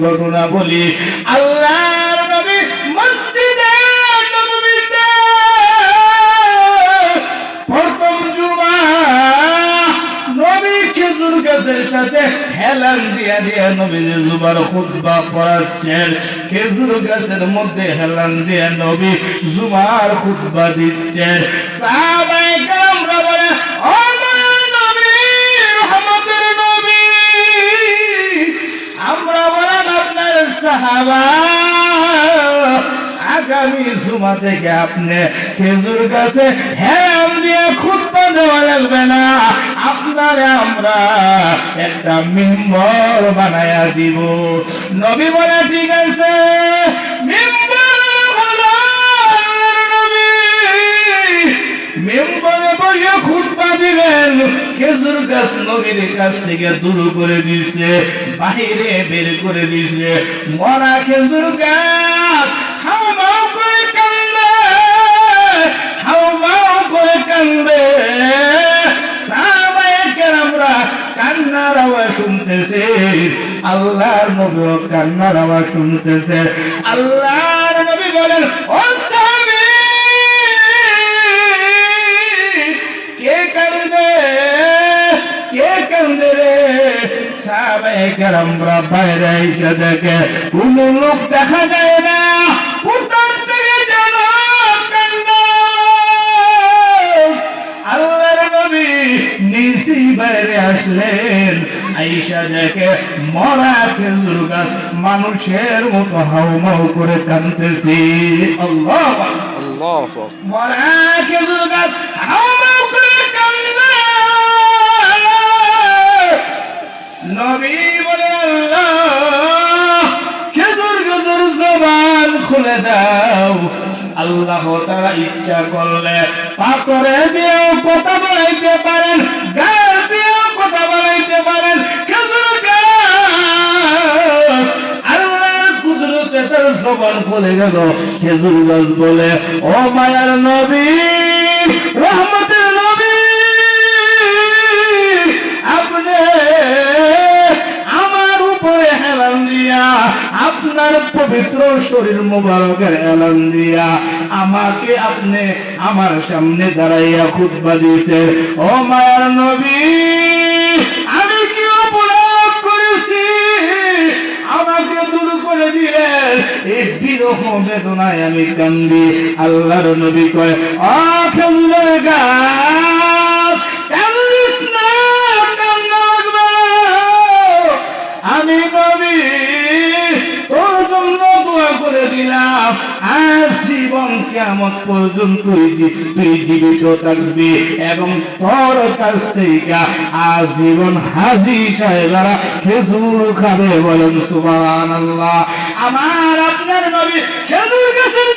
ঘটনা বলি। আল্লাহর নবী মসজিদে নববীতে প্রথম জুমা নবী খেজুর গাছের সাথে হেলান দিয়া দিয়া নবী জুমার খুতবা পড়াচ্ছেন। খেজুর গাছের মধ্যে হেলান দিয়া নবী জুমার খুতবা দিচ্ছেন। সাহাবায়ে কেরামরা বলে, ও নবী, রহমতের নবী, আমরা বলেন আপনার সাহাবা, আগামী জুমা থেকে আপনি খেজুর গাছে হেলান দিয়ে খুতবা দেওয়া লাগবে না, আপনারে আমরা একটা মিম্বর বানায়া দিব। নবী বলে, ঠিক আছে, মিম্বর হলো আল্লাহর নবী, মিম্বরে বসে খুতবা দিবেন। খেজুর গাছ নবীর কাছ থেকে দূর করে দিছে, বাহিরে বের করে দিছে। মরা খেজুর গাছ হাওমাও করে কান্দে, হাওমাও করে কান্দে। সাহাবায়ে কেরামরা কান্নার আওয়াজ শুনতেছে, আল্লাহর নবীও কান্নার আওয়াজ শুনতেছে। আল্লাহর নবী বলেন, ও সাহাবী, কে কান্দে, কে কান্দে রে? সাহাবায়ে কেরামরা বাইরে এসে দেখে কোন লোক দেখা যায় না, কোথার থেকে যেন কান্দে। আল্লাহর নবী নিচে বাইরে আসলেন, আয়েশা দেখে মরা খেজুর গাছ মানুষের মতো হাউমাউ করে কাঁদতেছে। আল্লাহু আকবার, আল্লাহু আকবার। মরা খেজুর গাছ হাউমাউ করে কাঁদে। নবী বলে, আল্লাহ, খেজুর গাছের জবান খুলে দাও। আল্লাহ তাআলা ইচ্ছা করলে পাথরে দিয়েও কথা বলাইতে পারেন, গাছ দিয়েও কথা বলাইতে পারেন। খেজুর গাছ আল্লাহর কুদরতে তার জবান খুলে গেল। খেজুর গাছ বলে, ও মায়ার নবী, রহমতের নবী, আপনি আমার উপরে হেলান দিয়া, আপনার পবিত্র শরীর মোবারকের হেলান দিয়া আমাকে আপনি আমার সামনে দাঁড়াইয়া খুতবা দিয়েছেন। ও মায়ার নবী, আমি কি অপরাধ করেছি আমাকে দূর করে দিলেন? এই বিরহ বেদনায় আমি কান্দি। আল্লাহর নবী কয়, ও খেজুরের গাছ, কান্দিস না, কান্না লাগবে। আমি নবী তোর জন্য দোয়া করে দিলাম, আজ জীবন কিয়ামত পর্যন্ত তুই জীবিত থাকবি এবং তোর কাছ থেকে আজীবন হাজী সাহেবেরা খেজুর খাবে। বলেন সুবহানাল্লাহ। আমার আপনার নবী খেজুর গাছের